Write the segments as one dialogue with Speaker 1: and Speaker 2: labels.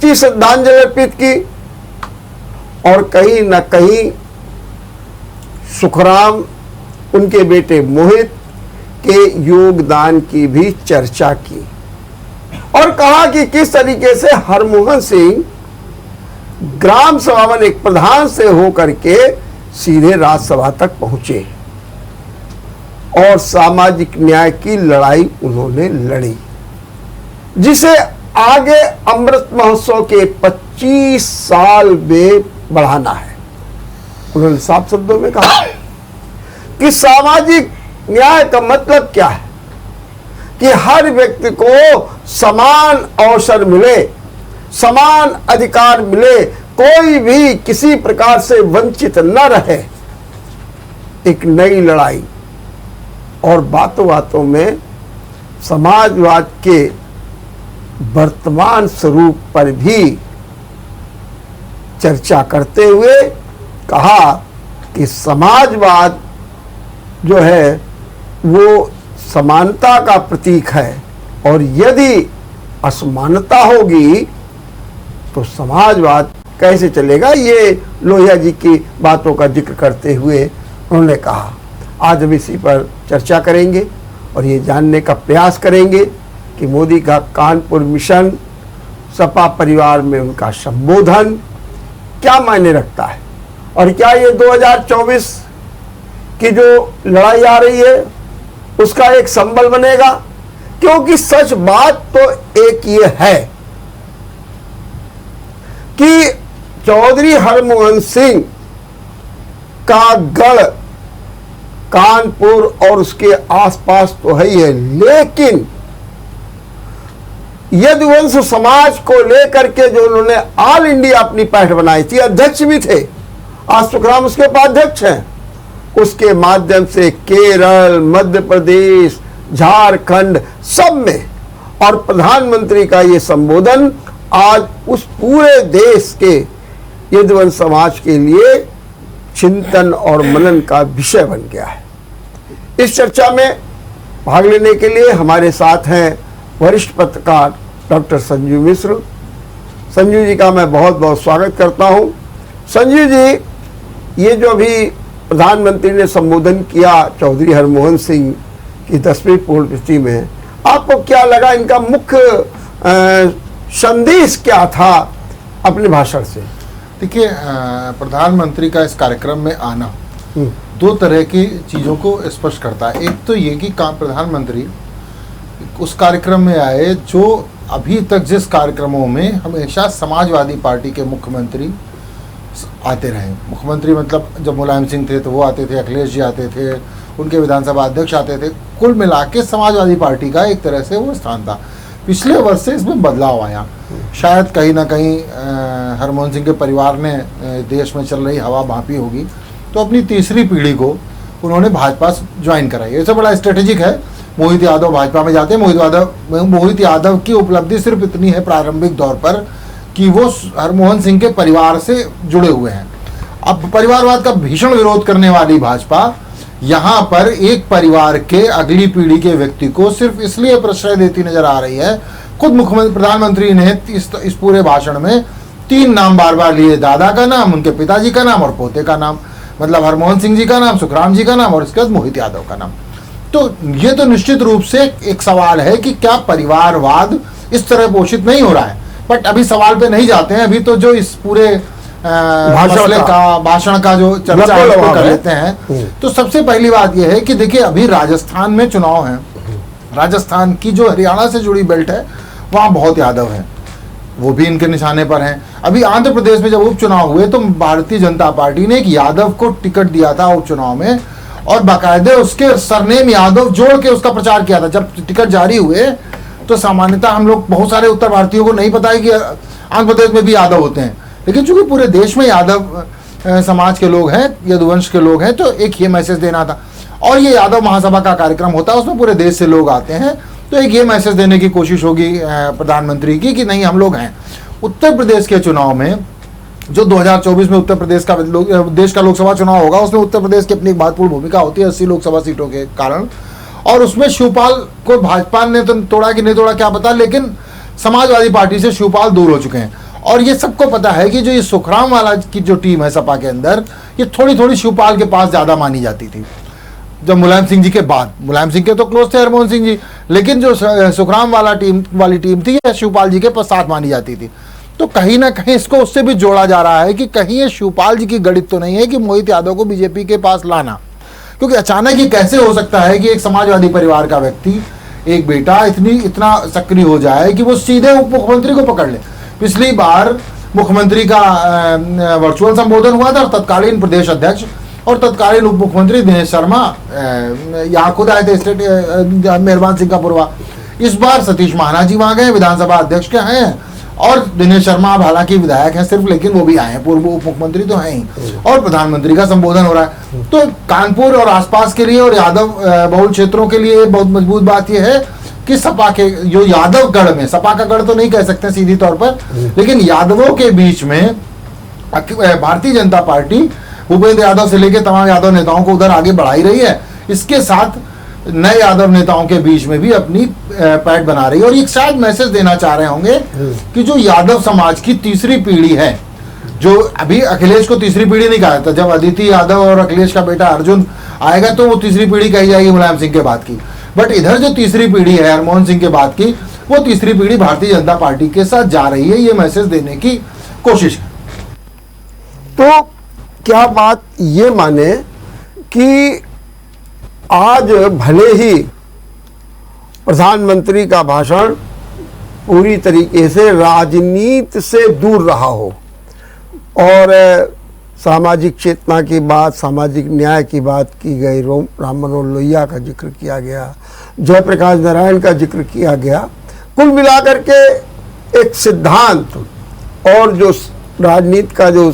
Speaker 1: सच्ची श्रद्धांजलि अर्पित की और कहीं न कहीं सुखराम, उनके बेटे मोहित के योगदान की भी चर्चा की और कहा कि किस तरीके से हरमोहन सिंह ग्राम सभा में एक प्रधान से होकर के सीधे राज्यसभा तक पहुंचे और सामाजिक न्याय की लड़ाई उन्होंने लड़ी, जिसे आगे अमृत महोत्सव के 25 साल में बढ़ाना है। उन्होंने साफ शब्दों में कहा कि सामाजिक न्याय का मतलब क्या है कि हर व्यक्ति को समान अवसर मिले, समान अधिकार मिले, कोई भी किसी प्रकार से वंचित न रहे। एक नई लड़ाई और बातों बातों में समाजवाद के वर्तमान स्वरूप पर भी चर्चा करते हुए कहा कि समाजवाद जो है वो समानता का प्रतीक है और यदि असमानता होगी तो समाजवाद कैसे चलेगा। ये लोहिया जी की बातों का जिक्र करते हुए उन्होंने कहा। आज हम इसी पर चर्चा करेंगे और ये जानने का प्रयास करेंगे कि मोदी का कानपुर मिशन, सपा परिवार में उनका संबोधन क्या मायने रखता है और क्या ये 2024 की जो लड़ाई आ रही है उसका एक संबल बनेगा। क्योंकि सच बात तो एक ये है कि चौधरी हरमोहन सिंह का गढ़ कानपुर और उसके आसपास तो है ही है, लेकिन यदुवंश समाज को लेकर के जो उन्होंने ऑल इंडिया अपनी पैठ बनाई थी, अध्यक्ष भी थे, आज सुखराम उसके उपाध्यक्ष हैं, उसके माध्यम से केरल, मध्य प्रदेश, झारखंड सब में और प्रधानमंत्री का ये संबोधन आज उस पूरे देश के यदुवंश समाज के लिए चिंतन और मनन का विषय बन गया है। इस चर्चा में भाग लेने के लिए हमारे साथ हैं वरिष्ठ पत्रकार डॉक्टर संजीव मिश्र। संजीव जी का मैं बहुत बहुत स्वागत करता हूं। संजीव जी, ये जो अभी प्रधानमंत्री ने संबोधन किया चौधरी हरमोहन सिंह की 10वीं पुण्यतिथि में, आपको क्या लगा? इनका मुख्य संदेश क्या था अपने भाषण से?
Speaker 2: देखिए, प्रधानमंत्री का इस कार्यक्रम में आना दो तरह की चीज़ों को स्पष्ट करता है। एक तो ये कि प्रधानमंत्री उस कार्यक्रम में आए जो अभी तक जिस कार्यक्रमों में हमेशा समाजवादी पार्टी के मुख्यमंत्री आते रहे। मुख्यमंत्री मतलब जब मुलायम सिंह थे तो वो आते थे, अखिलेश जी आते थे, उनके विधानसभा अध्यक्ष आते थे। कुल मिला के समाजवादी पार्टी का एक तरह से वो स्थान था। पिछले वर्ष से इसमें बदलाव आया। शायद कहीं ना कहीं हरमोहन सिंह के परिवार ने देश में चल रही हवा भांपी होगी, तो अपनी तीसरी पीढ़ी को उन्होंने भाजपा ज्वाइन कराई। ये सब बड़ा स्ट्रेटेजिक है। मोहित यादव भाजपा में जाते हैं। मोहित यादव की उपलब्धि सिर्फ इतनी है प्रारंभिक दौर पर कि वो हरमोहन सिंह के परिवार से जुड़े हुए हैं। अब परिवारवाद का भीषण विरोध करने वाली भाजपा यहाँ पर एक परिवार के अगली पीढ़ी के व्यक्ति को सिर्फ इसलिए प्रश्रय देती नजर आ रही है। खुद मुख्यमंत्री प्रधानमंत्री ने इस पूरे भाषण में 3 नाम बार बार लिए, दादा का नाम, उनके पिताजी का नाम और पोते का नाम, मतलब हरमोहन सिंह जी का नाम, सुखराम जी का नाम और इसके बाद मोहित यादव का नाम। तो ये तो निश्चित रूप से एक सवाल है कि क्या परिवारवाद इस तरह पोषित नहीं हो रहा है। बट अभी सवाल पे नहीं जाते हैं। अभी तो जो इस पूरे भाषण का जो चर्चा कर लेते हैं, तो सबसे पहली बात यह है कि देखिए, अभी राजस्थान में चुनाव है। राजस्थान की जो हरियाणा से जुड़ी बेल्ट है वहाँ बहुत यादव हैं, वो भी इनके निशाने पर हैं। अभी आंध्र प्रदेश में जब उपचुनाव हुए तो भारतीय जनता पार्टी ने एक यादव को टिकट दिया था उपचुनाव में और बाकायदे उसके सरनेम यादव जोड़ के उसका प्रचार किया था। जब टिकट जारी हुए तो सामान्यतः हम लोग, बहुत सारे उत्तर भारतीयों को नहीं पता है कि आंध्र प्रदेश में भी यादव होते हैं, लेकिन चूंकि पूरे देश में यादव समाज के लोग हैं, यदुवंश के लोग हैं, तो एक ये मैसेज देना था। और ये यादव महासभा का कार्यक्रम होता है, उसमें पूरे देश से लोग आते हैं, तो एक ये मैसेज देने की कोशिश होगी प्रधानमंत्री की कि नहीं, हम लोग हैं। उत्तर प्रदेश के चुनाव में जो 2024 में उत्तर प्रदेश का देश का लोकसभा चुनाव होगा, उसमें उत्तर प्रदेश की अपनी एक महत्वपूर्ण भूमिका होती है 80 लोकसभा सीटों के कारण। और उसमें शिवपाल को भाजपा ने तो तोड़ा कि नहीं तोड़ा क्या पता, लेकिन समाजवादी पार्टी से शिवपाल दूर हो चुके हैं। और ये सबको पता है कि जो ये सुखराम वाला की जो टीम है सपा के अंदर, ये थोड़ी थोड़ी शिवपाल के पास ज्यादा मानी जाती थी। जब मुलायम सिंह जी के बाद, मुलायम सिंह के तो क्लोज थे हरमोहन सिंह जी, लेकिन जो सुखराम वाली टीम थी ये शिवपाल जी के साथ मानी जाती थी। तो कहीं ना कहीं इसको उससे भी जोड़ा जा रहा है कि कहीं ये शिवपाल जी की गणित तो नहीं है कि मोहित यादव को बीजेपी के पास लाना, क्योंकि अचानक ये कैसे हो सकता है कि एक समाजवादी परिवार का व्यक्ति, एक बेटा इतना सक्रिय हो जाए कि वो सीधे उप मुख्यमंत्री को पकड़ ले। पिछली बार मुख्यमंत्री का वर्चुअल संबोधन हुआ था और तत्कालीन प्रदेश अध्यक्ष और तत्कालीन उप मुख्यमंत्री दिनेश शर्मा यहाँ खुद आए थे, स्टेट मेहरबान सिंह का पूर्वा। इस बार सतीश महाना जी वहां गए, विधानसभा अध्यक्ष के हैं, और दिनेश शर्मा अब हालांकि विधायक हैं सिर्फ, लेकिन वो भी आए हैं, पूर्व उप मुख्यमंत्री तो हैं ही, और प्रधानमंत्री का संबोधन हो रहा है। तो कानपुर और आसपास के लिए और यादव बहुल क्षेत्रों के लिए बहुत मजबूत बात यह है कि सपा के जो यादव गढ़ में, सपा का गढ़ तो नहीं कह सकते सीधी तौर पर, लेकिन यादवों के बीच में भारतीय जनता पार्टी भूपेंद्र यादव से लेकर तमाम यादव नेताओं को उधर आगे बढ़ा ही रही है। इसके साथ नए यादव नेताओं के बीच में भी अपनी पैठ बना रही है, और एक शायद मैसेज देना चाह रहे होंगे कि जो यादव समाज की तीसरी पीढ़ी है, जो अभी अखिलेश को तीसरी पीढ़ी नहीं कहा था, जब अदिति यादव और अखिलेश का बेटा अर्जुन आएगा तो वो तीसरी पीढ़ी कही जाएगी मुलायम सिंह के बाद की, बट इधर जो तीसरी पीढ़ी है हरमोहन सिंह के बाद की, वो तीसरी पीढ़ी भारतीय जनता पार्टी के साथ जा रही है, ये मैसेज देने की कोशिश है।
Speaker 1: तो क्या बात ये माने कि आज भले ही प्रधानमंत्री का भाषण पूरी तरीके से राजनीति से दूर रहा हो और सामाजिक चेतना की बात, सामाजिक न्याय की बात की गई, राम मनोहर लोहिया का जिक्र किया गया, जयप्रकाश नारायण का जिक्र किया गया, कुल मिलाकर के एक सिद्धांत और जो राजनीति का जो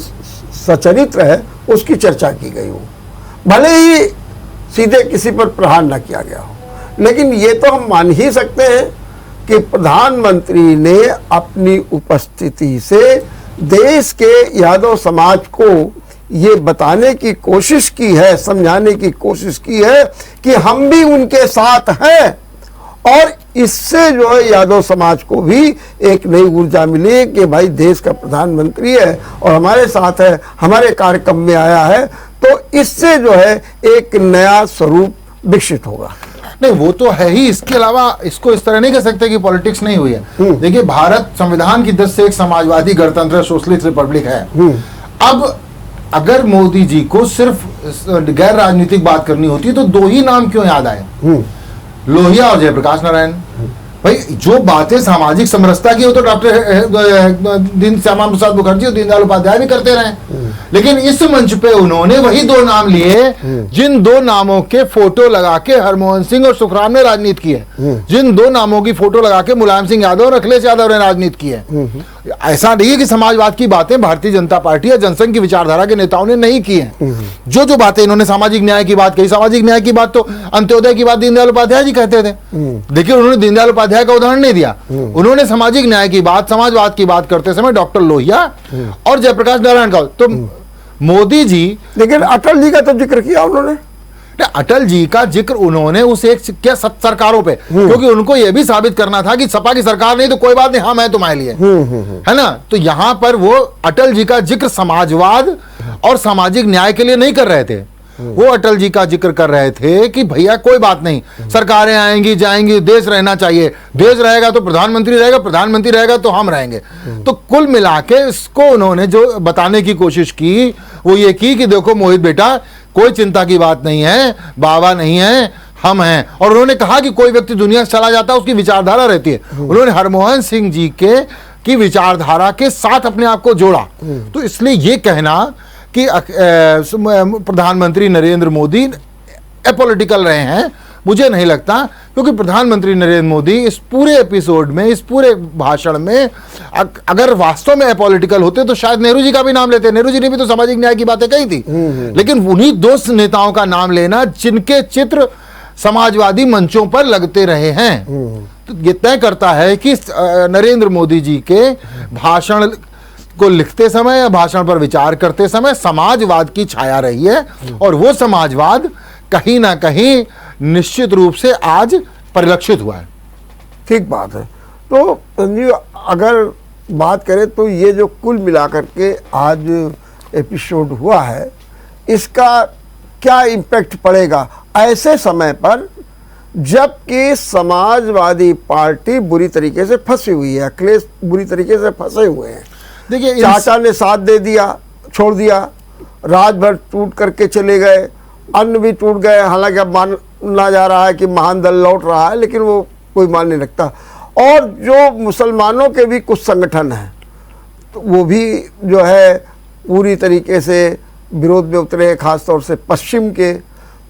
Speaker 1: सचरित्र है उसकी चर्चा की गई हो, भले ही सीधे किसी पर प्रहार न किया गया हो, लेकिन ये तो हम मान ही सकते हैं कि प्रधानमंत्री ने अपनी उपस्थिति से देश के यादव समाज को ये बताने की कोशिश की है, समझाने की कोशिश की है कि हम भी उनके साथ हैं, और इससे जो है यादव समाज को भी एक नई ऊर्जा मिली कि भाई देश का प्रधानमंत्री है और हमारे साथ है, हमारे कार्यक्रम में आया है, तो इससे जो है एक नया स्वरूप विकसित होगा।
Speaker 2: नहीं, वो तो है ही, इसके अलावा इसको इस तरह नहीं कह सकते कि पॉलिटिक्स नहीं हुई है। देखिए, भारत संविधान की दृष्टि से एक समाजवादी गणतंत्र सोशलिस्ट रिपब्लिक है। अब अगर मोदी जी को सिर्फ गैर राजनीतिक बात करनी होती तो दो ही नाम क्यों याद आए, लोहिया और जयप्रकाश नारायण। भाई, जो बातें सामाजिक समरसता की हो तो डॉक्टर श्यामा प्रसाद मुखर्जी और दीनदयाल उपाध्याय भी करते रहे, लेकिन इस मंच पे उन्होंने वही दो नाम लिए जिन दो नामों के फोटो लगा के हरमोहन सिंह और सुखराम ने राजनीति की है, जिन दो नामों की फोटो लगा के मुलायम सिंह यादव और अखिलेश यादव ने राजनीति की है। ऐसा नहीं है कि समाजवाद की बातें भारतीय जनता पार्टी या जनसंघ की विचारधारा के नेताओं ने नहीं की हैं। जो बातें इन्होंने सामाजिक न्याय की बात कही, सामाजिक न्याय की बात तो अंत्योदय की बात दीनदयाल उपाध्याय जी कहते थे। देखिए, उन्होंने दीनदयाल उपाध्याय का उदाहरण नहीं दिया, उन्होंने सामाजिक न्याय की बात, समाजवाद की बात करते समय डॉक्टर लोहिया और जयप्रकाश नारायण का। तो मोदी जी,
Speaker 1: लेकिन अटल जी का तो जिक्र किया उन्होंने,
Speaker 2: अटल जी का जिक्र उन्होंने उस एक क्या सरकारों पे, क्योंकि उनको यह भी साबित करना था कि सपा की सरकार नहीं तो कोई बात नहीं, हम हैं तुम्हारे लिए, है ना। तो यहां पर वो अटल जी का जिक्र समाजवाद और सामाजिक न्याय के लिए नहीं कर रहे थे, वो अटल जी का जिक्र कर रहे थे कि भैया कोई बात नहीं, सरकारें आएंगी जाएंगी, देश रहना चाहिए, देश रहेगा तो प्रधानमंत्री रहेगा, प्रधानमंत्री रहेगा तो हम रहेंगे। तो कुल मिला के इसको उन्होंने जो बताने की कोशिश की वो ये की कि देखो मोहित बेटा, कोई चिंता की बात नहीं है, बाबा नहीं है, हम हैं। और उन्होंने कहा कि कोई व्यक्ति दुनिया से चला जाता है उसकी विचारधारा रहती है। उन्होंने हरमोहन सिंह जी की विचारधारा के साथ अपने आप को जोड़ा। तो इसलिए ये कहना कि प्रधानमंत्री नरेंद्र मोदी एपॉलिटिकल रहे हैं, मुझे नहीं लगता, क्योंकि प्रधानमंत्री नरेंद्र मोदी इस पूरे एपिसोड में, इस पूरे भाषण में अगर वास्तव में एपॉलिटिकल होते तो शायद नेहरू जी का भी नाम लेते। नेहरू जी ने भी तो सामाजिक न्याय की बातें कही थी, लेकिन उन्हीं दो नेताओं का नाम लेना जिनके चित्र समाजवादी मंचों पर लगते रहे हैं, तो ये तय करता है कि नरेंद्र मोदी जी के भाषण को लिखते समय या भाषण पर विचार करते समय समाजवाद की छाया रही है, और वो समाजवाद कहीं ना कहीं निश्चित रूप से आज परिलक्षित हुआ है।
Speaker 1: ठीक बात है। तो संजीव, अगर बात करें तो ये जो कुल मिलाकर के आज एपिसोड हुआ है, इसका क्या इम्पैक्ट पड़ेगा ऐसे समय पर जबकि समाजवादी पार्टी बुरी तरीके से फंसी हुई है, अखिलेश बुरी तरीके से फंसे हुए हैं।
Speaker 2: देखिए,
Speaker 1: चाचा ने साथ दे दिया, छोड़ दिया, राजभर टूट करके चले गए, अन्य भी टूट गए। हालांकि अब माना जा रहा है कि महान दल लौट रहा है, लेकिन वो कोई मान नहीं रखता। और जो मुसलमानों के भी कुछ संगठन हैं, तो वो भी जो है पूरी तरीके से विरोध में उतरे हैं, खासतौर से पश्चिम के।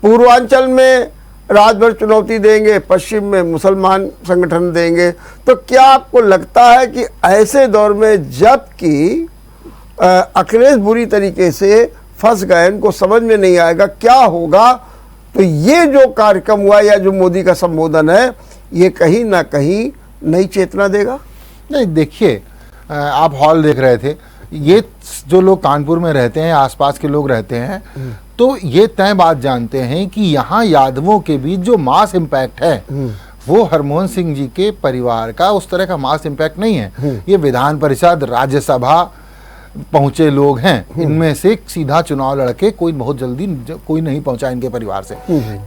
Speaker 1: पूर्वांचल में राजभर चुनौती देंगे, पश्चिम में मुसलमान संगठन देंगे। तो क्या आपको लगता है कि ऐसे दौर में जबकि अखिलेश बुरी तरीके से फंस गए, इनको समझ में नहीं आएगा क्या होगा, तो ये जो कार्यक्रम हुआ या जो मोदी का संबोधन है, ये कहीं ना कहीं नई चेतना देगा?
Speaker 2: नहीं, देखिए, आप हॉल देख रहे थे, ये जो लोग कानपुर में रहते हैं, आसपास के लोग रहते हैं, तो ये तय बात जानते हैं कि यहाँ यादवों के बीच जो मास इम्पैक्ट है वो हरमोहन सिंह जी के परिवार का उस तरह का मास इम्पैक्ट नहीं है। ये विधान परिषद, राज्यसभा पहुंचे लोग हैं, इनमें से सीधा चुनाव लड़के कोई बहुत जल्दी कोई नहीं पहुंचा इनके परिवार से।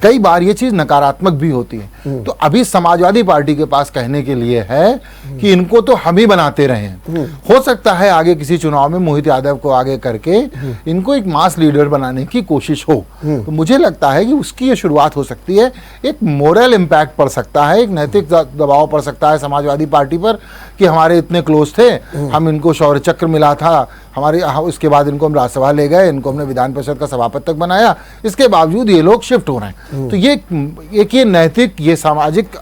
Speaker 2: कई बार ये चीज नकारात्मक भी होती है। तो अभी समाजवादी पार्टी के पास कहने के लिए है कि इनको तो हम ही बनाते रहे हैं। हो सकता है आगे किसी चुनाव में मोहित यादव को आगे करके इनको एक मास लीडर बनाने की कोशिश हो। तो मुझे लगता है कि उसकी ये शुरुआत हो सकती है। एक मोरल इम्पैक्ट पड़ सकता है, एक नैतिक दबाव पड़ सकता है समाजवादी पार्टी पर कि हमारे इतने क्लोज थे, हम इनको शौर्य चक्र मिला था, हमारे उसके बाद इनको हम राज्यसभा ले गए, इनको हमने विधान परिषद का सभापति तक बनाया, इसके बावजूद ये लोग शिफ्ट हो रहे हैं। तो ये नैतिक, ये सामाजिक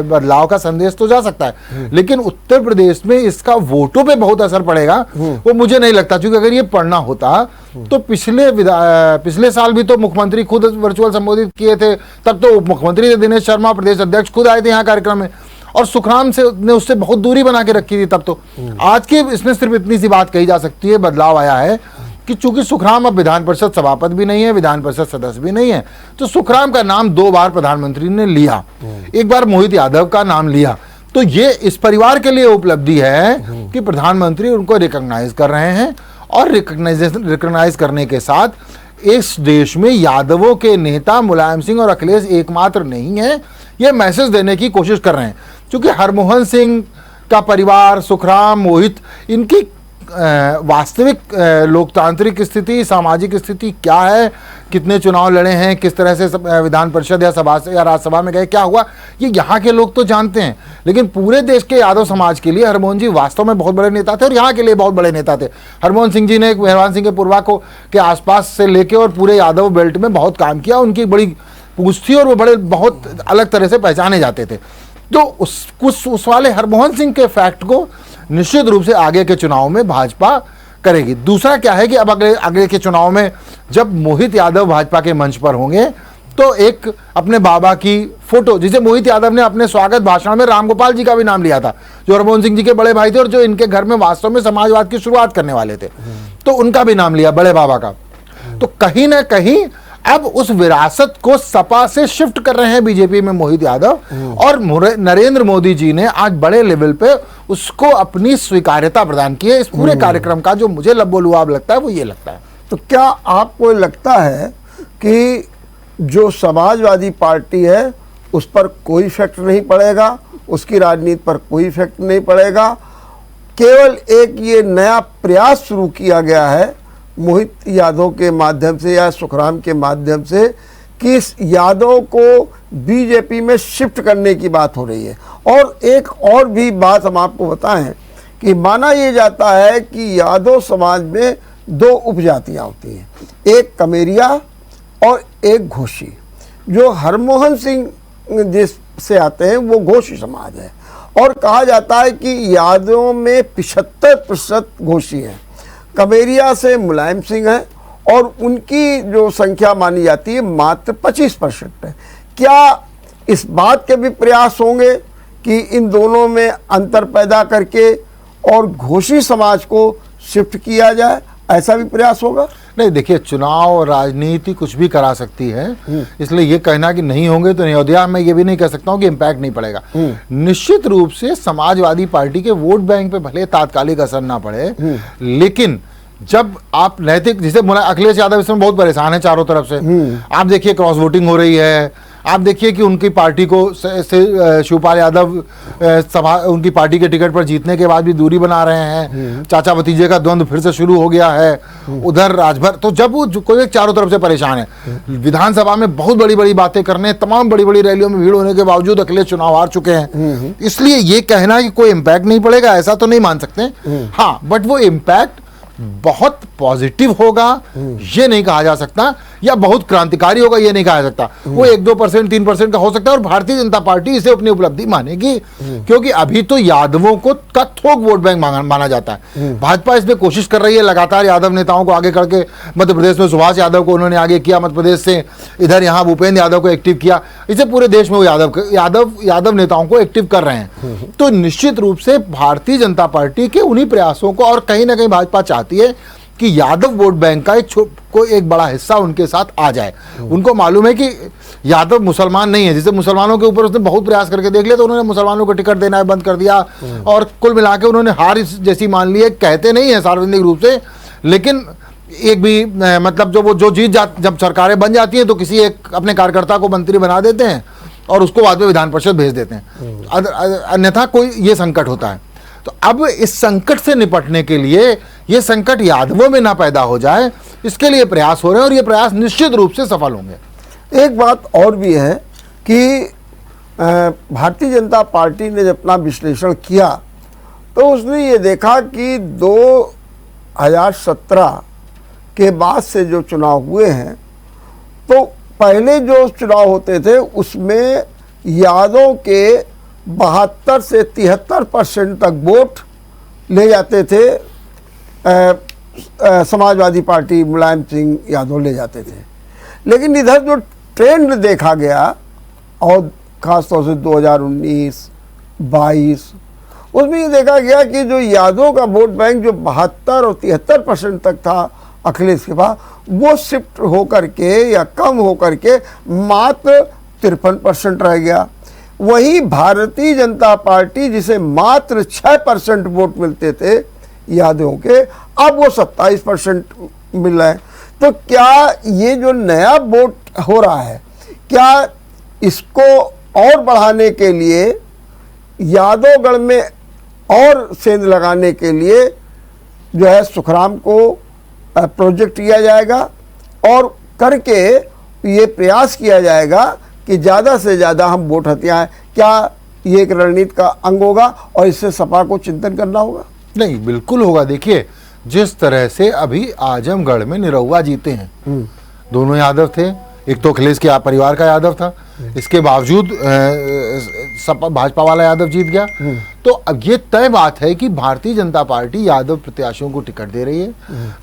Speaker 2: बदलाव का संदेश तो जा सकता है, लेकिन उत्तर प्रदेश में इसका वोटों पे बहुत असर पड़ेगा वो मुझे नहीं लगता। क्योंकि अगर ये पढ़ना होता तो पिछले साल भी तो मुख्यमंत्री खुद वर्चुअल संबोधित किए थे, तब तो उप मुख्यमंत्री दिनेश शर्मा प्रदेश अध्यक्ष खुद आए थे यहाँ कार्यक्रम में, और सुखराम से ने उससे बहुत दूरी बना के रखी थी तब तो। आज के इसमें सिर्फ इतनी सी बात कही जा सकती है, बदलाव आया है कि चूंकि सुखराम अब विधान परिषद सभापति भी नहीं है, विधान परिषद सदस्य भी नहीं है, तो सुखराम का नाम 2 बार प्रधानमंत्री ने लिया, एक बार मोहित यादव का नाम लिया। तो ये इस परिवार के लिए उपलब्धि है कि प्रधानमंत्री उनको रिकॉग्नाइज कर रहे हैं, और रिकॉग्नाइज करने के साथ इस देश में यादवों के नेता मुलायम सिंह और अखिलेश एकमात्र नहीं है, ये मैसेज देने की कोशिश कर रहे हैं। क्योंकि हरमोहन सिंह का परिवार, सुखराम, मोहित, इनकी वास्तविक लोकतांत्रिक स्थिति, सामाजिक स्थिति क्या है, कितने चुनाव लड़े हैं, किस तरह से विधान परिषद या सभा से या राज्यसभा में गए, क्या हुआ, ये यहाँ के लोग तो जानते हैं। लेकिन पूरे देश के यादव समाज के लिए हरमोहन जी वास्तव में बहुत बड़े नेता थे, और यहाँ के लिए बहुत बड़े नेता थे। हरमोहन सिंह जी ने मेहरबान सिंह के पूर्वा को के आसपास से लेके और पूरे यादव बेल्ट में बहुत काम किया, उनकी बड़ी पूछ थी और वो बड़े बहुत अलग तरह से पहचाने जाते थे। तो उस वाले हरमोहन सिंह के फैक्ट को निश्चित रूप से आगे के चुनाव में भाजपा करेगी। दूसरा क्या है कि अब अगले के चुनाव में जब मोहित यादव भाजपा के मंच पर होंगे, तो एक अपने बाबा की फोटो, जिसे मोहित यादव ने अपने स्वागत भाषण में रामगोपाल जी का भी नाम लिया था, जो हरमोहन सिंह जी के बड़े भाई थे और जो इनके घर में वास्तव में समाजवाद की शुरुआत करने वाले थे, तो उनका भी नाम लिया, बड़े बाबा का। तो कहीं ना कहीं अब उस विरासत को सपा से शिफ्ट कर रहे हैं बीजेपी में मोहित यादव, और नरेंद्र मोदी जी ने आज बड़े लेवल पे उसको अपनी स्वीकार्यता प्रदान की है। इस पूरे कार्यक्रम का जो मुझे लब्बो-लुआब लगता है वो ये लगता है।
Speaker 1: तो क्या आपको लगता है कि जो समाजवादी पार्टी है उस पर कोई इफेक्ट नहीं पड़ेगा, उसकी राजनीति पर कोई इफेक्ट नहीं पड़ेगा, केवल एक ये नया प्रयास शुरू किया गया है मोहित यादव के माध्यम से या सुखराम के माध्यम से कि इस यादव को बीजेपी में शिफ्ट करने की बात हो रही है? और एक और भी बात हम आपको बताएं कि माना ये जाता है कि यादव समाज में 2 उपजातियां होती हैं, एक कमेरिया और एक घोषी। जो हरमोहन सिंह जिससे आते हैं वो घोषी समाज है, और कहा जाता है कि यादवों में 75% घोषी हैं, कमेरिया से मुलायम सिंह है, और उनकी जो संख्या मानी जाती है मात्र 25% है। क्या इस बात के भी प्रयास होंगे कि इन दोनों में अंतर पैदा करके और घोषी समाज को शिफ्ट किया जाए? ऐसा भी प्रयास होगा?
Speaker 2: नहीं, देखिए, चुनाव और राजनीति कुछ भी करा सकती है, इसलिए ये कहना कि नहीं होंगे तो नहीं। अयोध्या में ये भी नहीं कह सकता हूँ कि इम्पैक्ट नहीं पड़ेगा। निश्चित रूप से समाजवादी पार्टी के वोट बैंक पे भले तात्कालिक असर ना पड़े, लेकिन जब आप नैतिक, जिसे बोला अखिलेश यादव इसमें बहुत परेशान है चारों तरफ से। आप देखिए क्रॉस वोटिंग हो रही है, आप देखिए कि उनकी पार्टी को से शिवपाल यादव सभा उनकी पार्टी के टिकट पर जीतने के बाद भी दूरी बना रहे हैं। चाचा भतीजे का द्वंद्व फिर से शुरू हो गया है उधर राजभर। तो जब वो कोई चारों तरफ से परेशान है, विधानसभा में बहुत बड़ी बड़ी बातें करने, तमाम बड़ी बड़ी रैलियों में भीड़ होने के बावजूद अखिलेश चुनाव हार चुके हैं। इसलिए ये कहना कि कोई इम्पैक्ट नहीं पड़ेगा, ऐसा तो नहीं मान सकते। हाँ, बट वो इम्पैक्ट बहुत पॉजिटिव होगा ये नहीं कहा जा सकता, या बहुत क्रांतिकारी होगा ये नहीं कहा जा सकता। वो 1-2%, 3% का हो सकता है, और भारतीय जनता पार्टी इसे अपनी उपलब्धि मानेगी, क्योंकि अभी तो यादवों को का थोक वोट बैंक माना जाता है। भाजपा इसमें कोशिश कर रही है लगातार यादव नेताओं को आगे करके। मध्य प्रदेश में सुभाष यादव को उन्होंने आगे किया, मध्य प्रदेश से इधर यहाँ भूपेंद्र यादव को एक्टिव किया। इसे पूरे देश में वो यादव नेताओं को एक्टिव कर रहे हैं। तो निश्चित रूप से भारतीय जनता पार्टी के उन्हीं प्रयासों को, और कहीं ना कहीं भाजपा चाहती है कि यादव वोट बैंक का एक बड़ा हिस्सा उनके साथ आ जाए। उनको मालूम है कि यादव मुसलमान नहीं है, जिसे मुसलमानों के ऊपर उसने बहुत प्रयास करके देख लिया, तो उन्होंने मुसलमानों को टिकट देना बंद कर दिया, और कुल मिला के उन्होंने हार जैसी मान ली है। कहते नहीं है सार्वजनिक रूप से, लेकिन एक भी मतलब जो जीत जब सरकारें बन जाती हैं तो किसी एक अपने कार्यकर्ता को मंत्री बना देते हैं और उसको बाद में विधान परिषद भेज देते हैं, अन्यथा कोई ये संकट होता है। तो अब इस संकट से निपटने के लिए, ये संकट यादवों में ना पैदा हो जाए, इसके लिए प्रयास हो रहे हैं, और ये प्रयास निश्चित रूप से सफल होंगे।
Speaker 1: एक बात और भी है कि भारतीय जनता पार्टी ने जब अपना विश्लेषण किया तो उसने ये देखा कि 2017 के बाद से जो चुनाव हुए हैं, तो पहले जो चुनाव होते थे उसमें यादव के 72 से 73% तक वोट ले जाते थे, समाजवादी पार्टी मुलायम सिंह यादव ले जाते थे। लेकिन इधर जो ट्रेंड देखा गया, और ख़ासतौर से 2019-22 उसमें ये देखा गया कि जो यादव का वोट बैंक जो 72 और 73% तक था अखिलेश के पास, वो शिफ्ट होकर के या कम होकर के मात्र 53% रह गया। वहीं भारतीय जनता पार्टी, जिसे मात्र 6% वोट मिलते थे यादवों के, अब वो 27% मिल रहा है। तो क्या ये जो नया वोट हो रहा है, क्या इसको और बढ़ाने के लिए यादवगढ़ में और सेंध लगाने के लिए जो है सुखराम को प्रोजेक्ट किया जाएगा, और करके ये प्रयास किया जाएगा कि ज़्यादा से ज़्यादा हम वोट हथियाएं? क्या ये एक रणनीति का अंग होगा और इससे सपा को चिंतन करना होगा?
Speaker 2: नहीं, बिल्कुल होगा। देखिए, जिस तरह से अभी आजमगढ़ में निरहुआ जीते हैं, दोनों यादव थे, एक तो अखिलेश के परिवार का यादव था, इसके बावजूद सपा भाजपा वाला यादव जीत गया। तो अब ये तय बात है कि भारतीय जनता पार्टी यादव प्रत्याशियों को टिकट दे रही है।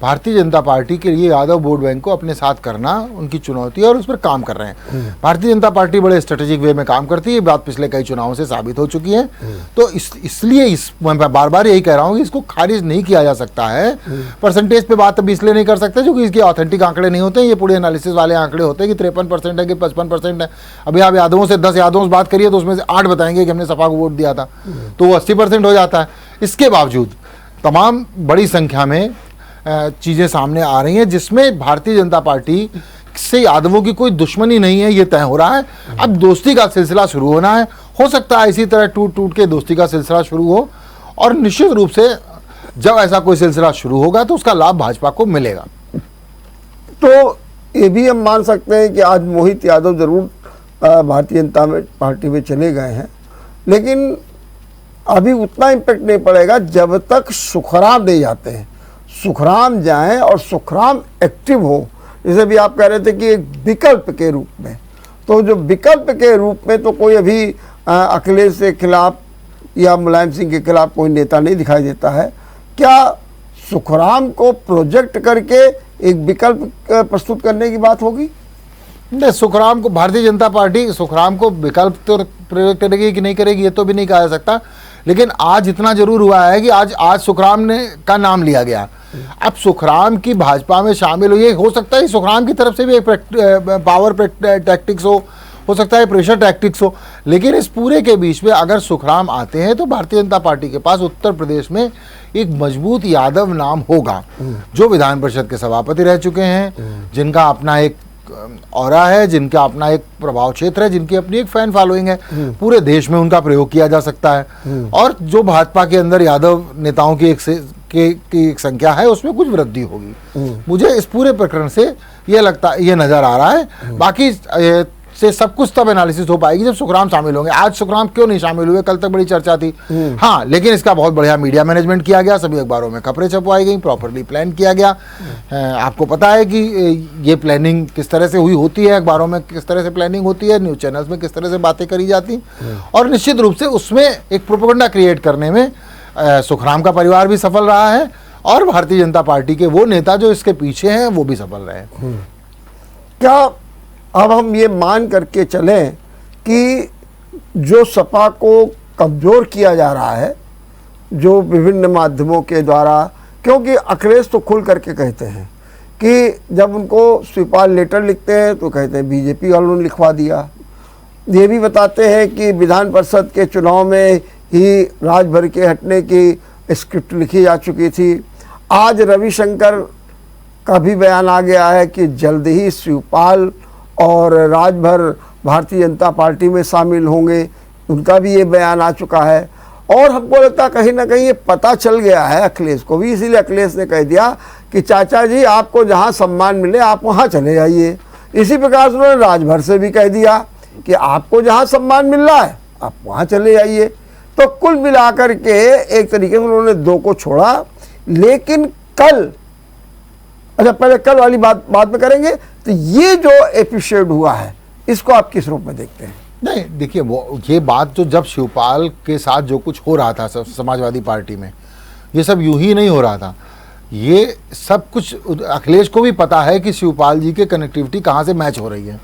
Speaker 2: भारतीय जनता पार्टी के लिए यादव वोट बैंक को अपने साथ करना उनकी चुनौती है, और उस पर काम कर रहे हैं। भारतीय जनता पार्टी बड़े स्ट्रेटेजिक वे में काम करती है, बात पिछले कई चुनावों से साबित हो चुकी है। तो इसलिए मैं बार बार यही कह रहा हूँ कि इसको खारिज नहीं किया जा सकता है। परसेंटेज पे बात अभी इसलिए नहीं कर सकते क्योंकि इसके ऑथेंटिक आंकड़े नहीं होते, ये पूरे एनालिसिस वाले आंकड़े होते हैं कि 53% है कि 55% है। अभी आप यादवों से 10 यादवों से बात करिए तो उसमें से 8 बताएंगे कि हमने सपा को वोट दिया था, तो वो 80% हो जाता है। इसके बावजूद तमाम बड़ी संख्या में चीज़ें सामने आ रही हैं, जिसमें भारतीय जनता पार्टी से यादवों की कोई दुश्मनी नहीं है, ये तय हो रहा है। अब दोस्ती का सिलसिला शुरू होना है, हो सकता है इसी तरह टूट टूट के दोस्ती का सिलसिला शुरू हो, और निश्चित रूप से जब ऐसा कोई सिलसिला शुरू होगा तो उसका लाभ भाजपा को मिलेगा।
Speaker 1: तो ये भी हम मान सकते हैं कि आज मोहित यादव जरूर भारतीय जनता पार्टी में चले गए हैं, लेकिन अभी उतना इम्पैक्ट नहीं पड़ेगा जब तक सुखराम नहीं जाते हैं। सुखराम जाएं और सुखराम एक्टिव हो, जैसे भी आप कह रहे थे कि एक विकल्प के रूप में, तो जो विकल्प के रूप में तो कोई अभी अखिलेश के खिलाफ या मुलायम सिंह के खिलाफ कोई नेता नहीं दिखाई देता है। क्या सुखराम को प्रोजेक्ट करके एक विकल्प प्रस्तुत करने की बात होगी?
Speaker 2: नहीं, सुखराम को भारतीय जनता पार्टी सुखराम को विकल्प तो प्रयोग करेगी कि नहीं करेगी ये तो भी नहीं कहा जा सकता, लेकिन आज इतना जरूर हुआ है कि आज सुखराम ने का नाम लिया गया। अब सुखराम की भाजपा में शामिल हुई, हो सकता है सुखराम की तरफ से भी एक पावर टैक्टिक्स हो सकता है प्रेशर टैक्टिक्स हो, लेकिन इस पूरे के बीच में अगर सुखराम आते हैं तो भारतीय जनता पार्टी के पास उत्तर प्रदेश में एक मजबूत यादव नाम होगा, जो विधान परिषद के सभापति रह चुके हैं, जिनका अपना एक ऑरा है, जिनका अपना एक प्रभाव क्षेत्र है, जिनकी अपनी एक फैन फॉलोइंग है, पूरे देश में उनका प्रयोग किया जा सकता है। और जो भाजपा के अंदर यादव नेताओं की एक संख्या है उसमें कुछ वृद्धि होगी। मुझे इस पूरे प्रकरण से ये नजर आ रहा है। बाकी से सब कुछ तब एनालिसिस हो पाएगी जब सुखराम शामिल होंगे। आज सुखराम क्यों नहीं शामिल हुए, कल तक बड़ी चर्चा थी। हाँ, लेकिन इसका बहुत बढ़िया मीडिया मैनेजमेंट किया गया, सभी अखबारों में खबरें छपवाई गई, प्रॉपरली प्लान किया गया। आपको पता है कि ये प्लानिंग किस तरह से हुई होती है, अखबारों में किस तरह से प्लानिंग होती है, न्यूज चैनल्स में किस तरह से बातें करी जाती, और निश्चित रूप से उसमें एक प्रोपेगेंडा क्रिएट करने में सुखराम का परिवार भी सफल रहा है और भारतीय जनता पार्टी के वो नेता जो इसके पीछे हैं वो भी सफल रहे।
Speaker 1: क्या अब हम ये मान करके चलें कि जो सपा को कमज़ोर किया जा रहा है, जो विभिन्न माध्यमों के द्वारा, क्योंकि अखिलेश तो खुल करके कहते हैं कि जब उनको स्वीकार लेटर लिखते हैं तो कहते हैं बीजेपी वालों ने लिखवा दिया। ये भी बताते हैं कि विधान परिषद के चुनाव में ही राजभर के हटने की स्क्रिप्ट लिखी जा चुकी थी। आज रविशंकर का भी बयान आ गया है कि जल्द ही शिवपाल और राजभर भारतीय जनता पार्टी में शामिल होंगे, उनका भी ये बयान आ चुका है। और हमको लगता है कहीं ना कहीं ये पता चल गया है अखिलेश को भी, इसीलिए अखिलेश ने कह दिया कि चाचा जी आपको जहां सम्मान मिले आप वहां चले जाइए। इसी प्रकार से उन्होंने राजभर से भी कह दिया कि आपको जहां सम्मान मिल रहा है आप वहां चले जाइए। तो कुल मिलाकर के एक तरीके से उन्होंने दो को छोड़ा। लेकिन कल, अच्छा पहले कल वाली बात बाद में करेंगे, तो ये जो एपिसोड हुआ है इसको आप किस रूप में देखते हैं?
Speaker 2: नहीं, देखिए वो ये बात जो जब शिवपाल के साथ जो कुछ हो रहा था समाजवादी पार्टी में, ये सब यूं ही नहीं हो रहा था। ये सब कुछ अखिलेश को भी पता है कि शिवपाल जी के कनेक्टिविटी कहाँ से मैच हो रही है।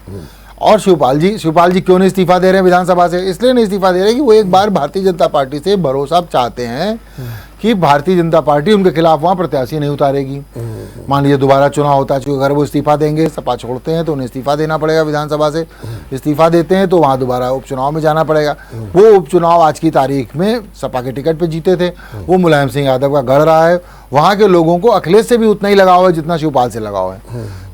Speaker 2: और शिवपाल जी क्यों नहीं इस्तीफा दे रहे हैं विधानसभा से? इसलिए नहीं इस्तीफा दे रहे कि वो एक बार भारतीय जनता पार्टी से भरोसा चाहते हैं कि भारतीय जनता पार्टी उनके खिलाफ वहां प्रत्याशी नहीं उतारेगी। मान लीजिए दोबारा चुनाव होता है, अगर वो इस्तीफा देंगे, सपा छोड़ते हैं तो उन्हें इस्तीफा देना पड़ेगा विधानसभा से, इस्तीफा देते हैं तो वहां दोबारा उपचुनाव में जाना पड़ेगा। वो उपचुनाव आज की तारीख में सपा के टिकट पे जीते थे, वो मुलायम सिंह यादव का गढ़ रहा है। वहां के लोगों को अखिलेश से भी उतना ही लगाव है जितना शिवपाल से लगाव है,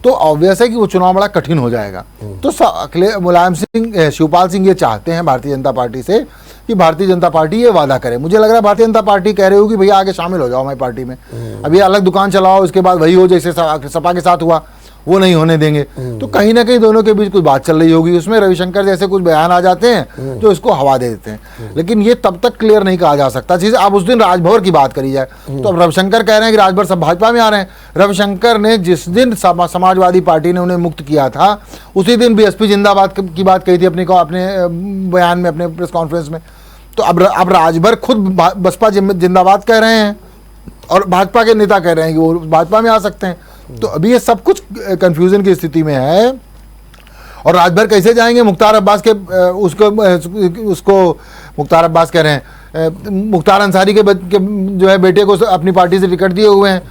Speaker 2: तो ऑब्वियस है कि वो चुनाव बड़ा कठिन हो जाएगा। तो मुलायम सिंह, शिवपाल सिंह ये चाहते हैं भारतीय जनता पार्टी से कि भारतीय जनता पार्टी ये वादा करे। मुझे लग रहा है भारतीय जनता पार्टी कह रही होगी भैया आगे शामिल हो जाओ हमारी पार्टी में, अब ये अलग दुकान चलाओ, इसके बाद वही हो जैसे सपा के साथ हुआ, वो नहीं होने देंगे। तो कहीं ना कहीं दोनों के बीच कुछ बात चल रही होगी, उसमें रविशंकर जैसे कुछ बयान आ जाते हैं जो इसको हवा दे देते हैं। लेकिन ये तब तक क्लियर नहीं कहा जा सकता चीज़। अब उस दिन राजभर की बात करी जाए तो अब रविशंकर कह रहे हैं कि राजभर सब भाजपा में आ रहे हैं। रविशंकर ने जिस दिन समाजवादी पार्टी ने उन्हें मुक्त किया था उसी दिन बीएसपी जिंदाबाद की बात कही थी अपने बयान में, अपने प्रेस कॉन्फ्रेंस में। तो अब राजभर खुद बसपा जिंदाबाद कह रहे हैं और भाजपा के नेता कह रहे हैं कि वो भाजपा में आ सकते हैं। तो अभी ये सब कुछ कंफ्यूजन की स्थिति में है। और राजभर कैसे जाएंगे? मुख्तार अब्बास के उसको मुख्तार अब्बास कह रहे हैं, मुख्तार अंसारी के जो है बेटे को अपनी पार्टी से टिकट दिए हुए हैं,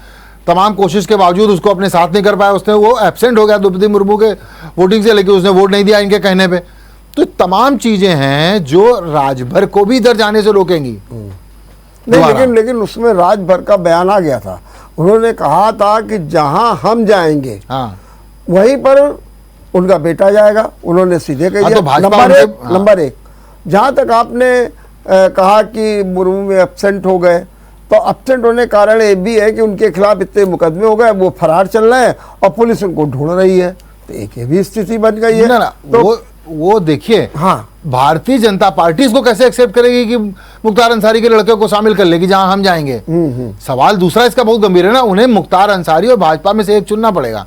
Speaker 2: तमाम कोशिश के बावजूद उसको अपने साथ नहीं कर पाया, उसने वो एब्सेंट हो गया द्रौपदी मुर्मू के वोटिंग से, लेकिन उसने वोट नहीं दिया इनके कहने पे। तो तमाम चीजें हैं जो राजभर को भी इधर जाने से रोकेंगी।
Speaker 1: नहीं, लेकिन उसमें राजभर का बयान आ गया था। उन्होंने कहा था कि जहां हम जाएंगे वहीं पर उनका बेटा जाएगा। उन्होंने सीधे कह दिया। तो नंबर एक, जहां तक आपने कहा कि मुर्मू में एब्सेंट हो गए, तो एब्सेंट होने का कारण ये भी है कि उनके खिलाफ इतने मुकदमे हो गए, वो फरार चल रहे हैं और पुलिस उनको ढूंढ रही है। तो एक ये भी स्थिति बन गई है।
Speaker 2: तो वो देखिए, हाँ, भारतीय जनता पार्टी इसको कैसे एक्सेप्ट करेगी कि मुख्तार अंसारी के लड़के को शामिल कर लेगी जहां हम जाएंगे? सवाल दूसरा इसका बहुत गंभीर है ना। उन्हें मुख्तार अंसारी और भाजपा में से एक चुनना पड़ेगा।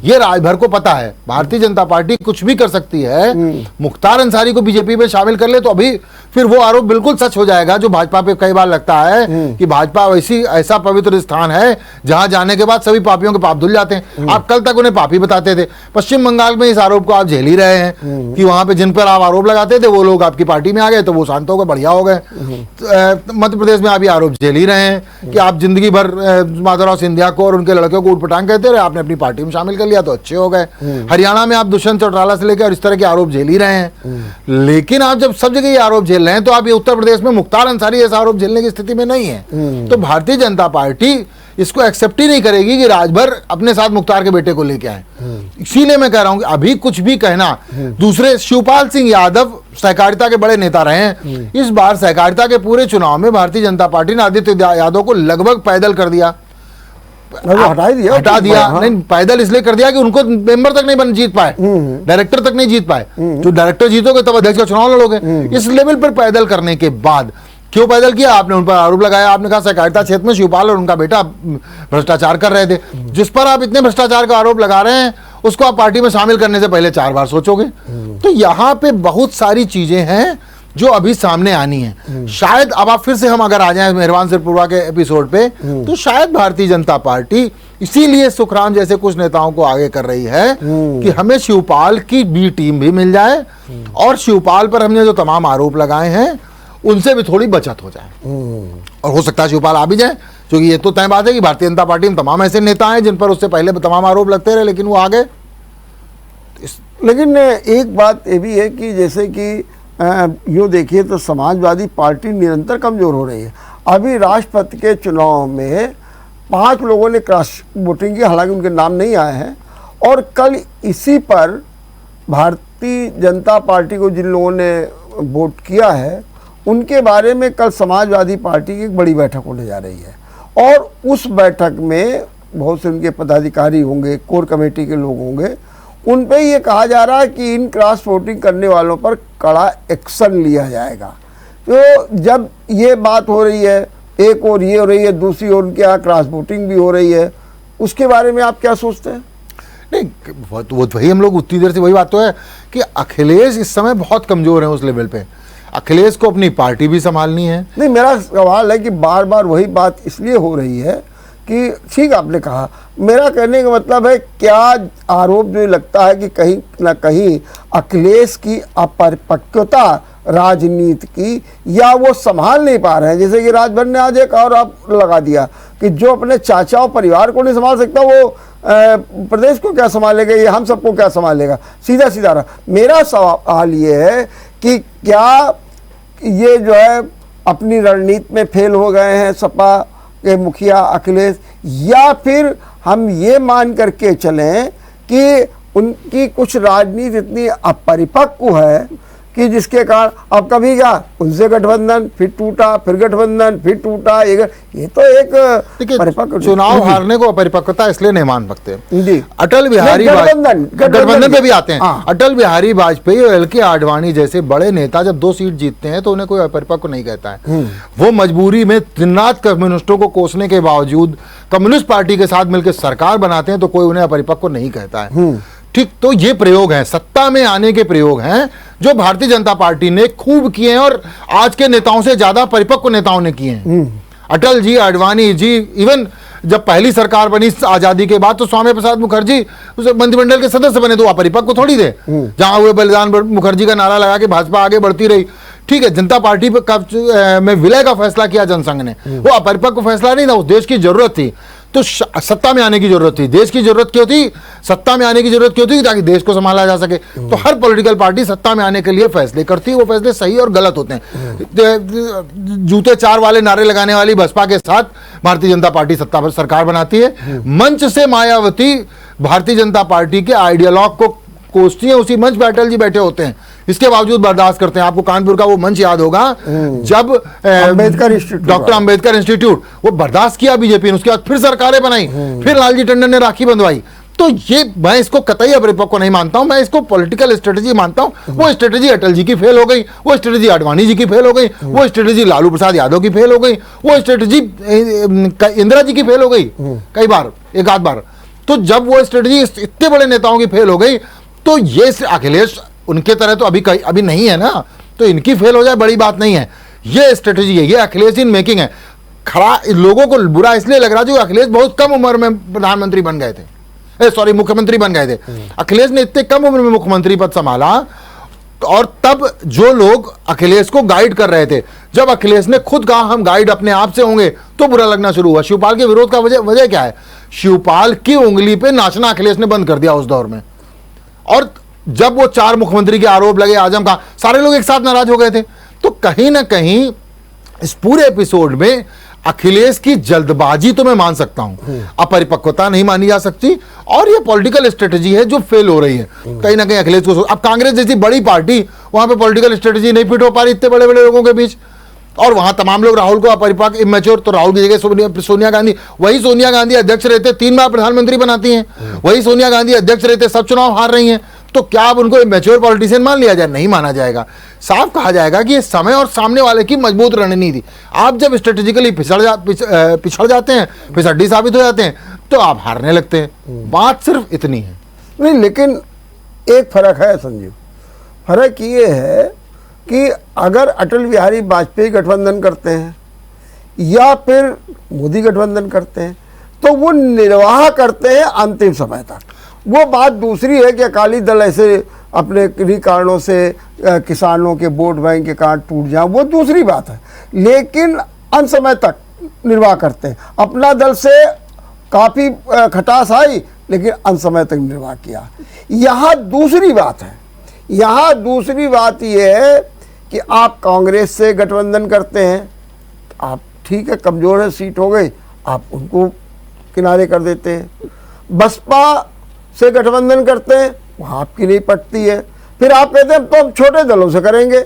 Speaker 2: ये राजभर को पता है भारतीय जनता पार्टी कुछ भी कर सकती है। मुख्तार अंसारी को बीजेपी में शामिल कर ले तो अभी फिर वो आरोप बिल्कुल सच हो जाएगा जो भाजपा पे कई बार लगता है कि भाजपा ऐसा पवित्र स्थान है जहां जाने के बाद सभी पापियों के पाप धुल जाते हैं। आप कल तक उन्हें पापी बताते थे, पश्चिम बंगाल में इस आरोप को आप झेल ही रहे हैं कि वहां पे जिन पर आप आरोप लगाते थे वो लोग आपकी पार्टी में आ गए तो वो शांत हो गए, बढ़िया हो गए। मध्य प्रदेश में आप ये आरोप झेल ही रहे हैं कि आप जिंदगी भर माधवराव सिंधिया को और उनके लड़के को उटपटांग कहते रहे, आपने अपनी पार्टी में शामिल कर लिया तो अच्छे हो गए। हरियाणा में आप दुष्यंत चौटाला से लेकर इस तरह के आरोप झेल ही रहे हैं। लेकिन आप जब सब जगह ये आरोप झेल रहे हैं तो आप ये उत्तर प्रदेश में मुख्तार अंसारी ऐसा आरोप झेलने की स्थिति में नहीं है। तो भारतीय जनता पार्टी इसको एक्सेप्ट ही नहीं करेगी कि राजभर अपने साथ मुख्तार के बेटे को लेके आए। इसीलिए मैं कह रहा हूं कि अभी कुछ भी कहना, दूसरे शिवपाल सिंह यादव सहकारिता के बड़े नेता रहे हैं, इस बार सहकारिता के पूरे चुनाव में भारतीय जनता पार्टी ने आदित्य यादव को लगभग पैदल कर दिया, हटा दिया। नहीं, पैदल इसलिए कर दिया कि उनको मेंबर तक नहीं जीत पाए, डायरेक्टर तक नहीं जीत पाए। जो डायरेक्टर जीतोगे तब अध्यक्ष का चुनाव लड़ोगे। इस लेवल पर पैदल करने के बाद क्यों पैदल किया? आपने उन पर आरोप लगाया, आपने कहा सहकारिता क्षेत्र में शिवपाल और उनका बेटा भ्रष्टाचार कर रहे थे। जिस पर आप इतने भ्रष्टाचार का आरोप लगा रहे हैं उसको आप पार्टी में शामिल करने से पहले 4 बार सोचोगे। तो यहाँ पे बहुत सारी चीजें हैं जो अभी सामने आनी है। शायद अब आप फिर से हम अगर आ जाएं मेहरबान सिरपुरवा के एपिसोड पे, तो शायद भारतीय जनता पार्टी इसीलिए सुखराम जैसे कुछ नेताओं को आगे कर रही है कि हमें शिवपाल की बी टीम भी मिल जाए और शिवपाल पर हमने जो तमाम आरोप लगाए हैं उनसे भी थोड़ी बचत हो जाए। और हो सकता है शिवपाल आ भी जाए, क्योंकि ये तो तय बात है कि भारतीय जनता पार्टी में तमाम ऐसे नेता हैं जिन पर उससे पहले तमाम आरोप लगते रहे, लेकिन वो आ गए।
Speaker 1: लेकिन एक बात ये भी है कि जैसे कि यूँ देखिए तो समाजवादी पार्टी निरंतर कमज़ोर हो रही है। अभी राष्ट्रपति के चुनाव में 5 लोगों ने क्रॉस वोटिंग की, हालांकि उनके नाम नहीं आए हैं। और कल इसी पर भारतीय जनता पार्टी को जिन लोगों ने वोट किया है उनके बारे में कल समाजवादी पार्टी की एक बड़ी बैठक होने जा रही है। और उस बैठक में बहुत से उनके पदाधिकारी होंगे, कोर कमेटी के लोग होंगे। उन पे ये कहा जा रहा है कि इन क्रॉस वोटिंग करने वालों पर कड़ा एक्शन लिया जाएगा। तो जब ये बात हो रही है, एक और ये हो रही है, दूसरी ओर उनके यहाँ क्रॉस वोटिंग भी हो रही है, उसके बारे में आप क्या सोचते हैं?
Speaker 2: नहीं, वो वही हम लोग उतनी देर से वही बात तो है कि अखिलेश इस समय बहुत कमजोर है उस लेवल पे। अखिलेश को अपनी पार्टी भी संभालनी है।
Speaker 1: नहीं, मेरा सवाल है कि बार बार वही बात इसलिए हो रही है कि ठीक आपने कहा, मेरा कहने का मतलब है क्या आरोप जो लगता है कि कहीं ना कहीं अखिलेश की अपरिपक्वता राजनीति की, या वो संभाल नहीं पा रहे हैं। जैसे कि राजभर ने आज एक और आप लगा दिया कि जो अपने चाचा और परिवार को नहीं संभाल सकता वो प्रदेश को क्या संभालेगा, ये हम सबको क्या संभालेगा। सीधा सीधा रहा। मेरा सवाल ये है कि क्या ये जो है अपनी रणनीति में फेल हो गए हैं सपा के मुखिया अखिलेश, या फिर हम ये मान करके चलें कि उनकी कुछ राजनीति इतनी अपरिपक्व है कि जिसके कारण अब कभी क्या उनसे गठबंधन, फिर टूटा, फिर गठबंधन, फिर टूटा। ये तो एक परिपक्व
Speaker 2: चुनाव हारने को अपरिपक्वता इसलिए नहीं मान सकते।
Speaker 1: जी,
Speaker 2: अटल बिहारी गठबंधन पे भी आते हैं।
Speaker 1: हाँ।
Speaker 2: अटल बिहारी वाजपेयी और LK आडवाणी जैसे बड़े नेता जब 2 सीट जीतते हैं तो उन्हें कोई अपरिपक्व नहीं कहता है। वो मजबूरी में दिन रात कम्युनिस्टों को कोसने के बावजूद कम्युनिस्ट पार्टी के साथ मिलकर सरकार बनाते हैं तो कोई उन्हें अपरिपक्व नहीं कहता है। ठीक, तो ये प्रयोग हैं, सत्ता में आने के प्रयोग हैं जो भारतीय जनता पार्टी ने खूब किए हैं और आज के नेताओं से ज्यादा परिपक्व नेताओं ने किए हैं। अटल जी, आडवाणी जी, इवन जब पहली सरकार बनी आजादी के बाद तो स्वामी प्रसाद मुखर्जी उस मंत्रिमंडल के सदस्य बने, तो अपरिपक्व थोड़ी थे। जहां हुए बलिदान मुखर्जी का नारा लगा के भाजपा आगे बढ़ती रही। ठीक है, जनता पार्टी में विलय का फैसला किया जनसंघ ने, वो अपरिपक्व फैसला नहीं था, उस देश की जरूरत थी। तो सत्ता में आने की जरूरत थी, देश की जरूरत क्यों थी, सत्ता में आने की जरूरत क्यों थी, ताकि देश को संभाला जा सके। तो हर पॉलिटिकल पार्टी सत्ता में आने के लिए फैसले करती है, वो फैसले सही और गलत होते हैं। जूते 4 वाले नारे लगाने वाली बसपा के साथ भारतीय जनता पार्टी सत्ता पर सरकार बनाती है। मंच से मायावती भारतीय जनता पार्टी के आइडियोलॉग को कोसती है, उसी मंच पर अटल जी बैठे होते हैं, इसके बावजूद बर्दाश्त करते हैं। आपको कानपुर का वो मंच याद होगा जब डॉक्टर अंबेडकर इंस्टीट्यूट, वो बर्दाश्त किया बीजेपी ने, उसके बाद फिर सरकारें बनाई, फिर लालजी टंडन ने राखी बंधवाई। तो ये मैं इसको कतई अपरिपक्व नहीं मानता हूं, मैं इसको पॉलिटिकल स्ट्रेटजी मानता हूं। वो स्ट्रेटजी अटल जी की फेल हो गई, वो स्ट्रेटजी आडवाणी जी की फेल हो गई, वो स्ट्रेटजी लालू प्रसाद यादव की फेल हो गई, वो स्ट्रेटजी इंदिरा जी की फेल हो गई कई बार, एक आध बार। तो जब वो स्ट्रेटजी इतने बड़े नेताओं की फेल हो गई तो ये अखिलेश उनके तरह तो अभी नहीं है ना, तो इनकी फेल हो जाए बड़ी बात नहीं है। ये स्ट्रेटजी है, ये अखिलेश इन मेकिंग है। खड़ा लोगों को बुरा इसलिए लग रहा है कि अखिलेश बहुत कम उम्र में प्रधानमंत्री बन गए थे, मुख्यमंत्री बन गए थे। अखिलेश ने इतने कम उम्र में मुख्यमंत्री पद संभाला और तब जो लोग अखिलेश को गाइड कर रहे थे, जब अखिलेश ने खुद कहा हम गाइड अपने आप से होंगे, तो बुरा लगना शुरू हुआ। शिवपाल के विरोध का वजह क्या है? शिवपाल की उंगली पे नाचना अखिलेश ने बंद कर दिया उस दौर में। और जब वो 4 मुख्यमंत्री के आरोप लगे, आजम खान, सारे लोग एक साथ नाराज हो गए थे। तो कहीं ना कहीं इस पूरे एपिसोड में अखिलेश की जल्दबाजी तो मैं मान सकता हूं, अपरिपक्वता नहीं मानी जा सकती, और ये पॉलिटिकल स्ट्रेटजी है जो फेल हो रही है कहीं ना कहीं अखिलेश को। अब कांग्रेस जैसी बड़ी पार्टी, वहां पे पॉलिटिकल स्ट्रेटजी नहीं फिट हो पा रही इतने बड़े बड़े लोगों के बीच, और वहां तमाम लोग राहुल को अपरिपक्व, इमेच्योर, तो राहुल की जगह सोनिया गांधी, वही सोनिया गांधी अध्यक्ष रहते 3 बार प्रधानमंत्री बनाती हैं, वही सोनिया गांधी अध्यक्ष रहते सब चुनाव हार रही हैं। तो क्या अब उनको मैच्योर पॉलिटिशियन मान लिया जाए? नहीं माना जाएगा। साफ कहा जाएगा कि ये समय और सामने वाले की मजबूत रणनीति। आप जब स्ट्रेटेजिकली पिछड़ जाते हैं, फिसड्डी साबित हो जाते हैं, तो आप हारने लगते हैं। बात सिर्फ इतनी है।
Speaker 1: नहीं, लेकिन एक फर्क है संजीव, फर्क ये है कि अगर अटल बिहारी वाजपेयी गठबंधन करते हैं या फिर मोदी गठबंधन करते हैं, तो वो निर्वाह करते हैं अंतिम समय तक। वो बात दूसरी है कि अकाली दल ऐसे अपने किन्हीं कारणों से किसानों के वोट बैंक के कारण टूट जाए, वो दूसरी बात है, लेकिन अंत समय तक निर्वाह करते हैं। अपना दल से काफ़ी खटास आई, लेकिन अंत समय तक निर्वाह किया। यहाँ दूसरी बात है, यहाँ दूसरी बात ये है कि आप कांग्रेस से गठबंधन करते हैं, आप ठीक है, कमज़ोर है, सीट हो गई, आप उनको किनारे कर देते हैं। बसपा से गठबंधन करते हैं, वहाँ आपकी नहीं पटती है, फिर आप कहते हैं तो हम छोटे दलों से करेंगे,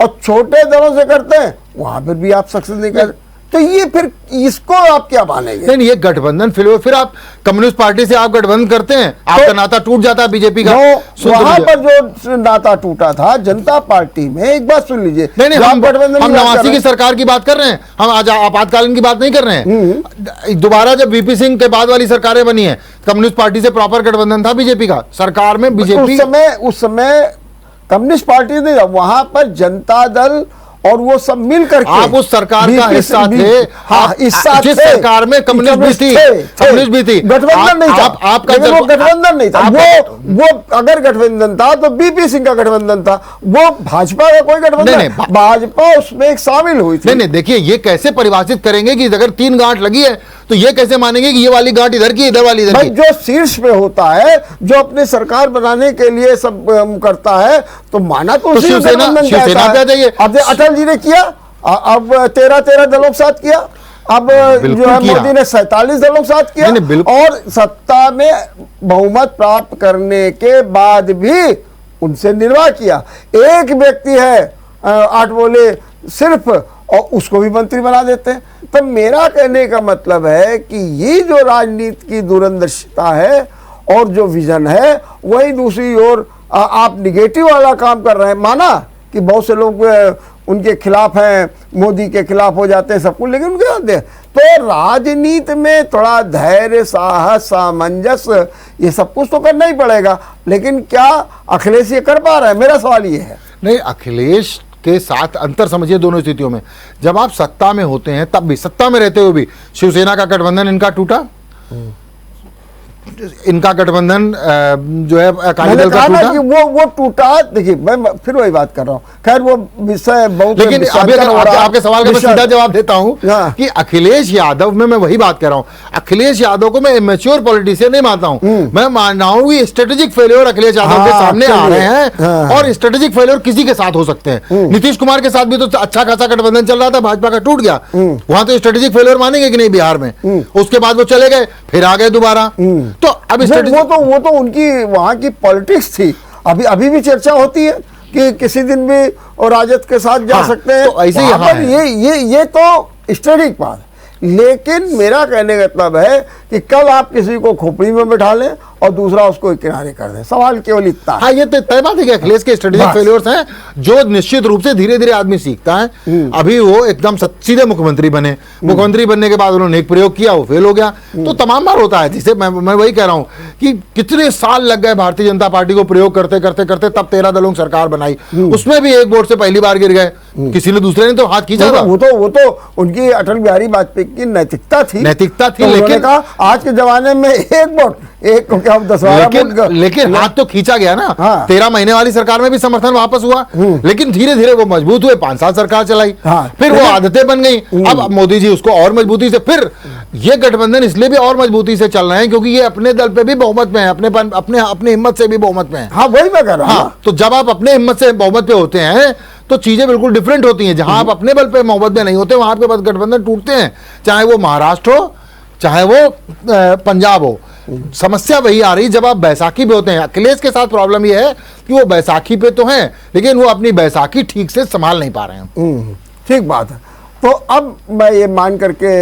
Speaker 1: और छोटे दलों से करते हैं, वहाँ पर भी आप सक्सेस नहीं कर। तो ये फिर इसको आप क्या मानेंगे?
Speaker 2: नहीं, ये गठबंधन फिर आप कम्युनिस्ट पार्टी से आप गठबंधन करते हैं, आपका नाता टूट जाता है बीजेपी का।
Speaker 1: वहां पर जो नाता टूटा था जनता पार्टी में, एक बात सुन लीजिए,
Speaker 2: नहीं, हम नवासी की सरकार की बात कर रहे हैं, हम आज आपातकालीन की बात नहीं कर रहे हैं। दोबारा जब वीपी सिंह के बाद वाली सरकारें बनी है, कम्युनिस्ट पार्टी से प्रॉपर गठबंधन था बीजेपी का, सरकार में बीजेपी
Speaker 1: उस समय कम्युनिस्ट पार्टी नहीं था, वहां पर जनता दल और वो सब मिलकर के,
Speaker 2: आप उस सरकार का हिस्सा थे।
Speaker 1: हाँ, इस
Speaker 2: जिस सरकार में कम्युनिस्ट भी थी, कम्युनिस्ट भी थी,
Speaker 1: गठबंधन नहीं था।
Speaker 2: आपका
Speaker 1: वो गठबंधन नहीं था, वो अगर गठबंधन था तो बीपी सिंह का गठबंधन था, वो भाजपा का कोई गठबंधन नहीं, भाजपा उसमें एक शामिल हुई थी।
Speaker 2: नहीं, देखिए, ये कैसे परिभाषित करेंगे कि अगर 3 गांठ लगी है तो ये कैसे मानेंगे कि ये वाली गांठ इधर की, इधर वाली इधर की?
Speaker 1: जो शीर्ष पे होता है, जो अपने सरकार बनाने के लिए सब करता है, तो माना तो
Speaker 2: शिवसेना पे जाइए।
Speaker 1: अब अटल जी ने किया, अब 13 दलों के साथ किया, अब जो है मोदी ने 47 दलों के साथ किया, और सत्ता में बहुमत प्राप्त करने के बाद भी उनसे निर्वाह किया। एक व्यक्ति है 8 बोले सिर्फ, और उसको भी मंत्री बना देते हैं। तो मेरा कहने का मतलब है कि ये जो राजनीति की दूरदर्शिता है और जो विजन है, वही दूसरी ओर आप निगेटिव वाला काम कर रहे हैं। माना कि बहुत से लोग उनके खिलाफ हैं, मोदी के खिलाफ हो जाते हैं, सब कुछ, लेकिन उनके साथ है। तो राजनीति में थोड़ा धैर्य, साहस, सामंजस्य, ये सब कुछ तो करना ही पड़ेगा। लेकिन क्या अखिलेश ये कर पा रहा है? मेरा सवाल ये है।
Speaker 2: नहीं, अखिलेश के साथ अंतर समझिए दोनों स्थितियों में। जब आप सत्ता में होते हैं, तब भी, सत्ता में रहते हुए भी, शिवसेना का गठबंधन इनका टूटा, इनका गठबंधन जो है अकाली दल का टूटा, कि
Speaker 1: वो टूटा। देखिए, मैं फिर वही बात कर रहा हूँ, खैर वो विषय बहुत,
Speaker 2: लेकिन अभी आपके सवाल का मैं सीधा जवाब देता हूँ कि अखिलेश यादव में, मैं वही बात कर रहा हूँ, अखिलेश यादव को मैं इमेच्योर पॉलिटिशियन नहीं मानता हूँ। मैं मान रहा हूँ कि स्ट्रेटेजिक फेलियर अखिलेश यादव के सामने आ रहे हैं, और स्ट्रेटेजिक फेलियर किसी के साथ हो सकते हैं। नीतीश कुमार के साथ भी तो अच्छा खासा गठबंधन चल रहा था, भाजपा का टूट गया, वहां तो स्ट्रेटेजिक फेलियर मानेंगे कि नहीं बिहार में? उसके बाद वो चले गए, फिर आ गए दोबारा। तो अब
Speaker 1: वो तो उनकी वहां की पॉलिटिक्स थी। अभी भी चर्चा होती है कि किसी दिन भी और राजद के साथ जा सकते हैं,
Speaker 2: तो ऐसे ही
Speaker 1: ये तो स्ट्रेटेजिक बात है। लेकिन मेरा कहने का मतलब है कि कल आप किसी को खोपड़ी में बिठा लें और दूसरा उसको किनारे कर दें। सवाल केवल इतना।
Speaker 2: हाँ, ये तो तय बात है कि अखिलेश के स्ट्रेटेजिक फेलियर्स हैं, जो निश्चित रूप से धीरे धीरे आदमी सीखता है। अभी वो एकदम सीधे मुख्यमंत्री बने, मुख्यमंत्री बनने के बाद उन्होंने एक प्रयोग किया, वो फेल हो गया। तो तमाम बार होता है, जिसे मैं वही कह रहा हूँ कि कितने साल लग गए भारतीय जनता पार्टी को प्रयोग करते करते करते, तब 13 दलों की सरकार बनाई, उसमें भी एक वोट से पहली बार गिर गए, किसी ने दूसरे ने तो हाथ खींचा था।
Speaker 1: वो तो उनकी अटल बिहारी वाजपेयी की नैतिकता थी,
Speaker 2: लेकिन
Speaker 1: आज के जमाने में एक वोट एक को क्या 10-12
Speaker 2: लेकिन हाथ तो खींचा गया ना।
Speaker 1: हाँ।
Speaker 2: 13 महीने वाली सरकार में भी समर्थन वापस हुआ, लेकिन धीरे धीरे वो मजबूत हुए, 5 साल सरकार चलाई।
Speaker 1: हाँ।
Speaker 2: फिर वो आदतें बन गई। अब मोदी जी उसको और मजबूती से, फिर ये गठबंधन इसलिए भी और मजबूती से चल रहे हैं क्योंकि ये अपने दल पे भी बहुमत में है, अपने हिम्मत से भी बहुमत में है।
Speaker 1: हाँ वही मैं कर रहा हूँ।
Speaker 2: हाँ, तो जब आप अपने हिम्मत से बहुमत पे होते हैं तो चीजें बिल्कुल डिफरेंट होती हैं। जहां आप अपने बल पे मोहब्बत में नहीं होते वहां पे बस गठबंधन टूटते हैं, चाहे वो महाराष्ट्र हो चाहे वो पंजाब हो। समस्या वही आ रही जब आप बैसाखी पे होते हैं। अखिलेश के साथ प्रॉब्लम ये है कि वो बैसाखी पे तो हैं लेकिन वो अपनी बैसाखी ठीक से संभाल नहीं पा रहे हैं।
Speaker 1: ठीक बात है। तो अब मैं ये मान करके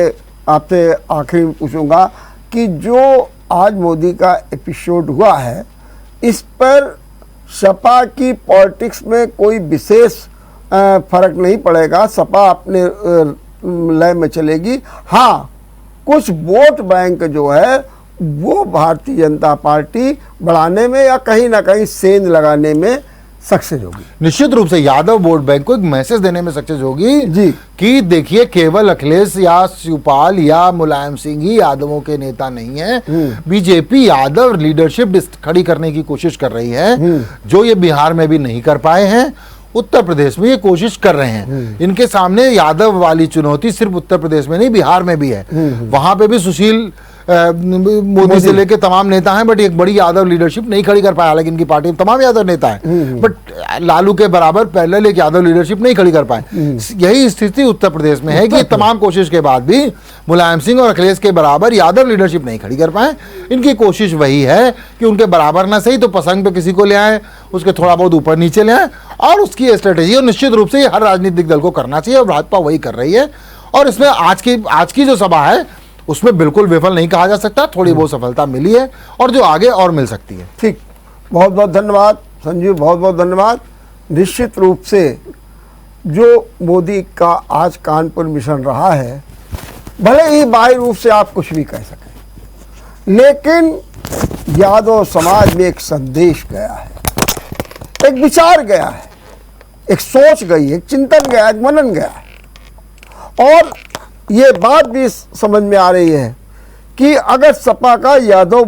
Speaker 1: आपसे आखिरी में पूछूंगा कि जो आज मोदी का एपिसोड हुआ है, इस पर सपा की पॉलिटिक्स में कोई विशेष फर्क नहीं पड़ेगा, सपा अपने लय में चलेगी। हाँ, कुछ वोट बैंक जो है वो भारतीय जनता पार्टी बढ़ाने में या कहीं ना कहीं सेंध लगाने में सक्सेस होगी।
Speaker 2: निश्चित रूप से यादव वोट बैंक को एक मैसेज देने में सक्सेस होगी
Speaker 1: जी
Speaker 2: कि देखिए केवल अखिलेश या शिवपाल या मुलायम सिंह ही यादवों के नेता नहीं है। बीजेपी यादव लीडरशिप खड़ी करने की कोशिश कर रही है, जो ये बिहार में भी नहीं कर पाए हैं, उत्तर प्रदेश में ये कोशिश कर रहे हैं। इनके सामने यादव वाली चुनौती सिर्फ उत्तर प्रदेश में नहीं बिहार में भी है। वहां पे भी सुशील मोदी से लेके तमाम नेता हैं, बट एक बड़ी यादव लीडरशिप नहीं खड़ी कर पाया। हालांकि इनकी पार्टी में तमाम यादव नेता हैं, बट लालू के बराबर पैरेलल एक यादव लीडरशिप नहीं खड़ी कर पाए। यही स्थिति उत्तर प्रदेश में है कि तमाम कोशिश के बाद भी मुलायम सिंह और अखिलेश के बराबर यादव लीडरशिप नहीं खड़ी कर पाए। इनकी कोशिश वही है कि उनके बराबर ना सही तो पसंद पे किसी को ले आए, उसके थोड़ा बहुत ऊपर नीचे ले आए, और उसकी स्ट्रेटेजी। और निश्चित रूप से हर राजनीतिक दल को करना चाहिए और भाजपा वही कर रही है। और इसमें आज की जो सभा है उसमें बिल्कुल विफल नहीं कहा जा सकता, थोड़ी बहुत सफलता मिली है और जो आगे और मिल सकती है।
Speaker 1: ठीक, बहुत बहुत धन्यवाद संजीव, बहुत बहुत धन्यवाद। निश्चित रूप से जो मोदी का आज कानपुर मिशन रहा है, भले ही बाह्य रूप से आप कुछ भी कह सकें, लेकिन यादव समाज में एक संदेश गया है, एक विचार गया है, एक सोच गई, एक चिंतन गया, एक मनन गया है। और ये बात भी समझ में आ रही है कि अगर सपा का यादव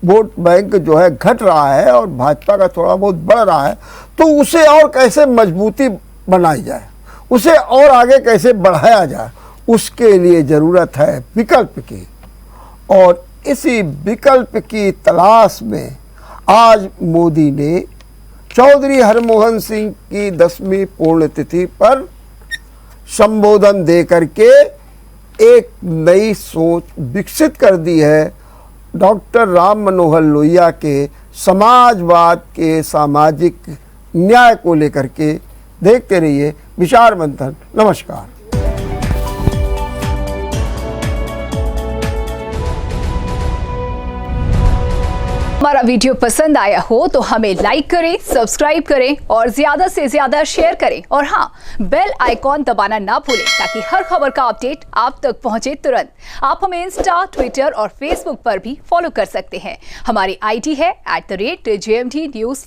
Speaker 1: वोट बैंक जो है घट रहा है और भाजपा का थोड़ा बहुत बढ़ रहा है, तो उसे और कैसे मजबूती बनाई जाए, उसे और आगे कैसे बढ़ाया जाए, उसके लिए ज़रूरत है विकल्प की। और इसी विकल्प की तलाश में आज मोदी ने चौधरी हरमोहन सिंह की 10वीं पुण्यतिथि पर संबोधन दे करके एक नई सोच विकसित कर दी है डॉक्टर राम मनोहर लोहिया के समाजवाद के सामाजिक न्याय को लेकर के। देखते रहिए विचार मंथन। नमस्कार।
Speaker 3: हमारा वीडियो पसंद आया हो तो हमें लाइक करें, सब्सक्राइब करें और ज्यादा से ज्यादा शेयर करें। और हाँ, बेल आइकॉन दबाना ना भूलें ताकि हर खबर का अपडेट आप तक पहुंचे तुरंत। आप हमें इंस्टा, ट्विटर और फेसबुक पर भी फॉलो कर सकते हैं। हमारी आईडी है @JMT News।